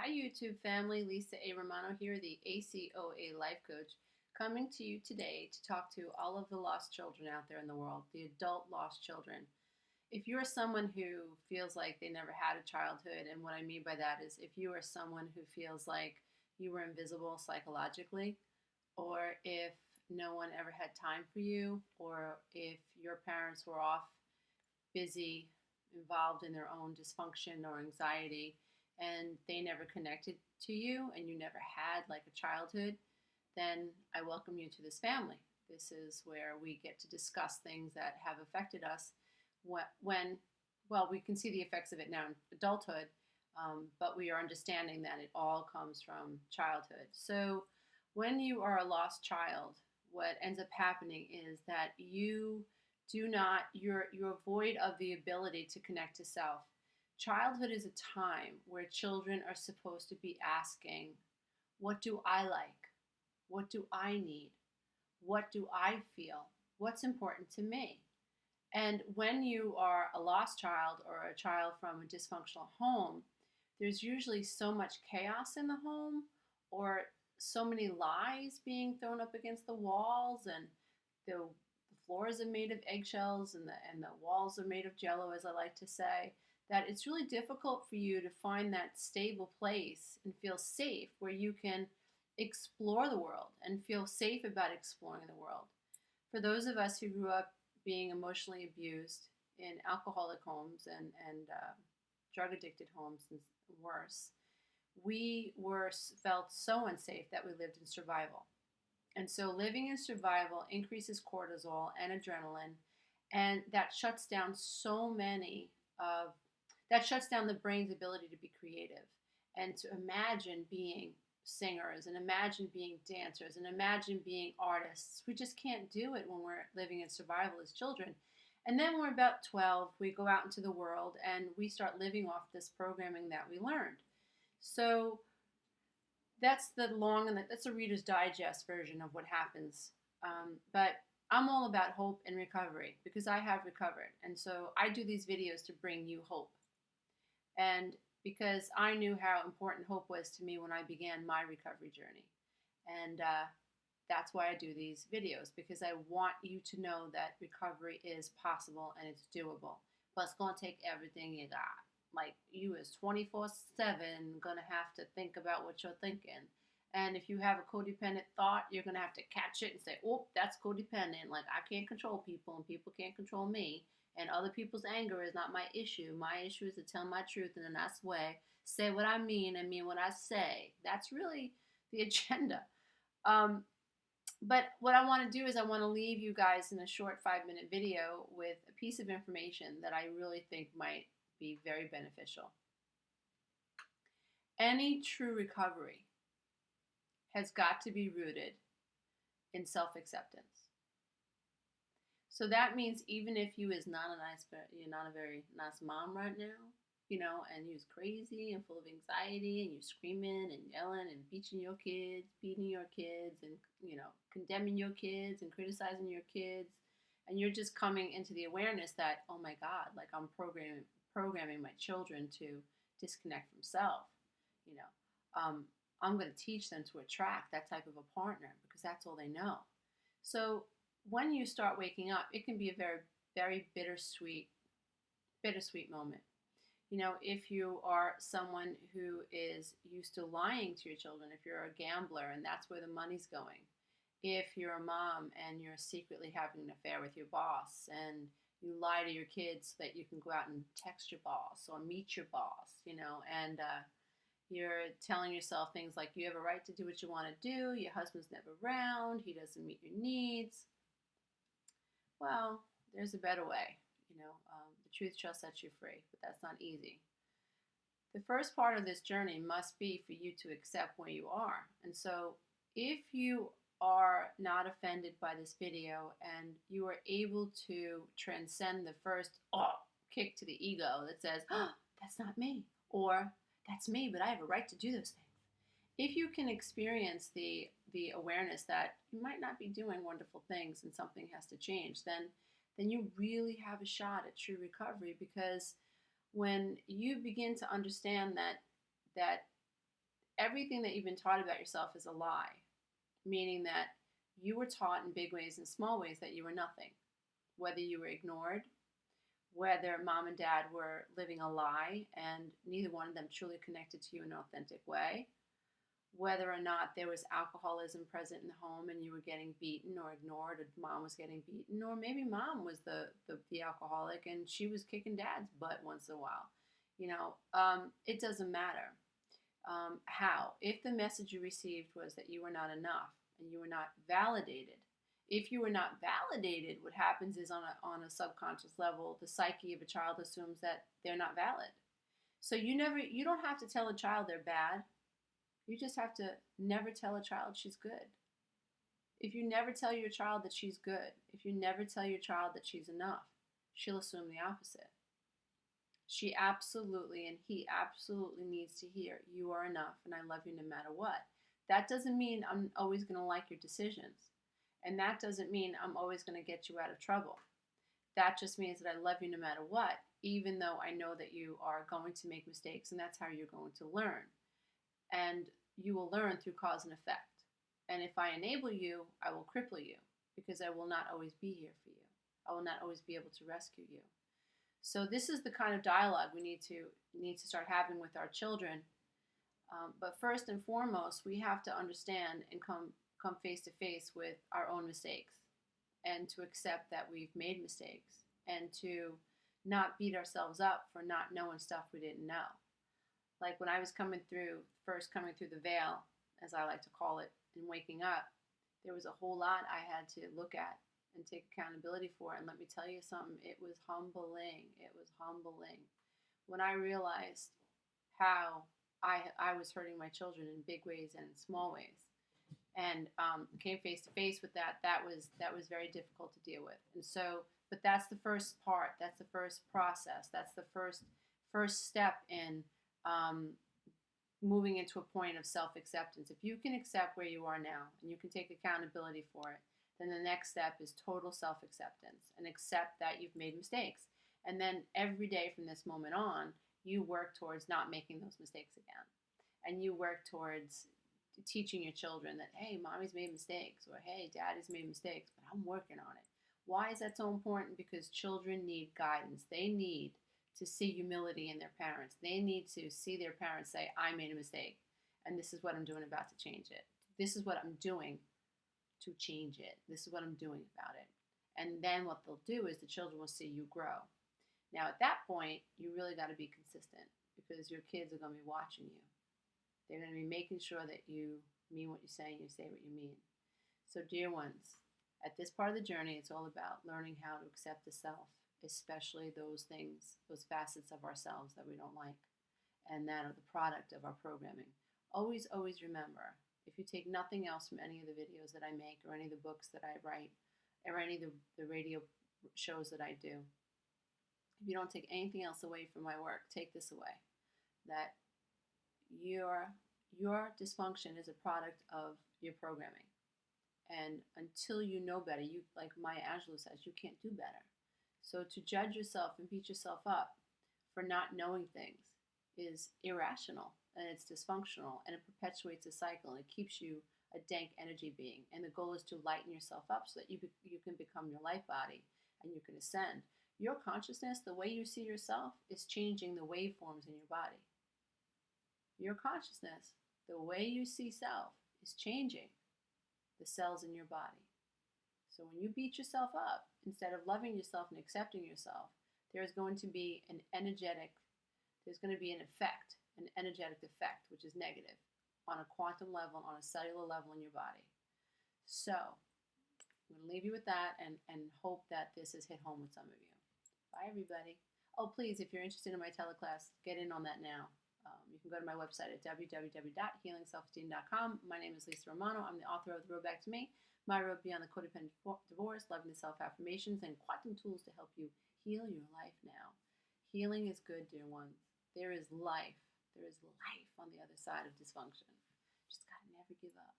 Hi, YouTube family. Lisa A. Romano here, the ACOA Life Coach, coming to you today to talk to all of the lost children out there in the world, the adult lost children. If you are someone who feels like they never had a childhood, and what I mean by that is if you are someone who feels like you were invisible psychologically, or if no one ever had time for you, or if your parents were off busy, involved in their own dysfunction or anxiety, and they never connected to you and you never had like a childhood, then I welcome you to this family. This is where we get to discuss things that have affected us when well, we can see the effects of it now in adulthood, but we are understanding that it all comes from childhood. So when you are a lost child, what ends up happening is that you're void of the ability to connect to self. Childhood is a time where children are supposed to be asking, what do I like? What do I need? What do I feel? What's important to me? And when you are a lost child or a child from a dysfunctional home, there's usually so much chaos in the home, or so many lies being thrown up against the walls, and the floors are made of eggshells, and the walls are made of jello, as I like to say, that it's really difficult for you to find that stable place and feel safe where you can explore the world and feel safe about exploring the world. For those of us who grew up being emotionally abused in alcoholic homes and drug addicted homes and worse, we felt so unsafe that we lived in survival. And so living in survival increases cortisol and adrenaline, and that shuts down the brain's ability to be creative and to imagine being singers and imagine being dancers and imagine being artists. We just can't do it when we're living in survival as children. And then when we're about 12, we go out into the world and we start living off this programming that we learned. So that's that's a Reader's Digest version of what happens. But I'm all about hope and recovery because I have recovered. And so I do these videos to bring you hope. And because I knew how important hope was to me when I began my recovery journey. And that's why I do these videos, because I want you to know that recovery is possible and it's doable. But it's going to take everything you got. Like, you is 24/7 going to have to think about what you're thinking. And if you have a codependent thought, you're going to have to catch it and say, oh, that's codependent. Like, I can't control people and people can't control me. And other people's anger is not my issue. My issue is to tell my truth in a nice way, say what I mean and mean what I say. That's really the agenda. But what I want to do is I want to leave you guys in a short 5-minute video with a piece of information that I really think might be very beneficial. Any true recovery has got to be rooted in self-acceptance. So that means even if you're not a very nice mom right now, and you're crazy and full of anxiety and you're screaming and yelling and beating your kids and, condemning your kids and criticizing your kids, and you're just coming into the awareness that, oh my God, like I'm programming my children to disconnect from self, I'm going to teach them to attract that type of a partner because that's all they know. So when you start waking up, it can be a very, very bittersweet moment. If you are someone who is used to lying to your children, if you're a gambler and that's where the money's going, if you're a mom and you're secretly having an affair with your boss and you lie to your kids so that you can go out and text your boss or meet your boss, and you're telling yourself things like you have a right to do what you want to do, your husband's never around, he doesn't meet your needs. Well, there's a better way. The truth shall set you free, but that's not easy. The first part of this journey must be for you to accept where you are. And so if you are not offended by this video and you are able to transcend the first kick to the ego that says, oh, that's not me, or that's me, but I have a right to do those things. If you can experience the awareness that you might not be doing wonderful things and something has to change, then you really have a shot at true recovery, because when you begin to understand that everything that you've been taught about yourself is a lie, meaning that you were taught in big ways and small ways that you were nothing, whether you were ignored, whether mom and dad were living a lie and neither one of them truly connected to you in an authentic way, whether or not there was alcoholism present in the home and you were getting beaten or ignored, or mom was getting beaten, or maybe mom was the alcoholic and she was kicking dad's butt once in a while. It doesn't matter. How? If the message you received was that you were not enough and you were not validated, if you were not validated, what happens is on a subconscious level, the psyche of a child assumes that they're not valid. So you don't have to tell a child they're bad. You just have to never tell a child she's good. If you never tell your child that she's good, if you never tell your child that she's enough, she'll assume the opposite. She absolutely and he absolutely needs to hear you are enough and I love you no matter what. That doesn't mean I'm always going to like your decisions. And that doesn't mean I'm always going to get you out of trouble. That just means that I love you no matter what, even though I know that you are going to make mistakes, and that's how you're going to learn. And you will learn through cause and effect. And if I enable you, I will cripple you, because I will not always be here for you. I will not always be able to rescue you. So this is the kind of dialogue we need to start having with our children. But first and foremost, we have to understand and come face to face with our own mistakes, and to accept that we've made mistakes, and to not beat ourselves up for not knowing stuff we didn't know. Like when I was first coming through the veil, as I like to call it, and waking up, there was a whole lot I had to look at and take accountability for. And let me tell you something, it was humbling. It was humbling. When I realized how I was hurting my children in big ways and in small ways, and came face to face with that was very difficult to deal with. And so, but that's the first part. That's the first process. That's the first step in moving into a point of self-acceptance. If you can accept where you are now and you can take accountability for it, then the next step is total self-acceptance, and accept that you've made mistakes. And then every day from this moment on, you work towards not making those mistakes again. And you work towards teaching your children that, hey, mommy's made mistakes, or hey, daddy's made mistakes, but I'm working on it. Why is that so important? Because children need guidance. They need to see humility in their parents. They need to see their parents say, I made a mistake, and this is what I'm doing about to change it. This is what I'm doing to change it. This is what I'm doing about it. And then what they'll do is the children will see you grow. Now, at that point, you really got to be consistent, because your kids are going to be watching you. They're going to be making sure that you mean what you say and you say what you mean. So, dear ones, at this part of the journey, it's all about learning how to accept the self, especially those things, those facets of ourselves that we don't like and that are the product of our programming. Always, always remember, if you take nothing else from any of the videos that I make, or any of the books that I write, or any of the radio shows that I do, if you don't take anything else away from my work, take this away, that your dysfunction is a product of your programming. And until you know better, you, like Maya Angelou says, you can't do better. So to judge yourself and beat yourself up for not knowing things is irrational, and it's dysfunctional, and it perpetuates a cycle, and it keeps you a dank energy being. And the goal is to lighten yourself up so that you can become your light body and you can ascend. Your consciousness, the way you see yourself, is changing the waveforms in your body. Your consciousness, the way you see self, is changing the cells in your body. So when you beat yourself up, instead of loving yourself and accepting yourself, there's going to be an energetic effect, which is negative, on a quantum level, on a cellular level in your body. So I'm going to leave you with that, and hope that this has hit home with some of you. Bye, everybody. Oh, please, if you're interested in my teleclass, get in on that now. You can go to my website at www.healingselfesteem.com. My name is Lisa Romano. I'm the author of The Road Back to Me, My Road Beyond the Codependent Divorce, Loving the Self-Affirmations, and Quantum Tools to help you heal your life now. Healing is good, dear ones. There is life. There is life on the other side of dysfunction. Just gotta never give up.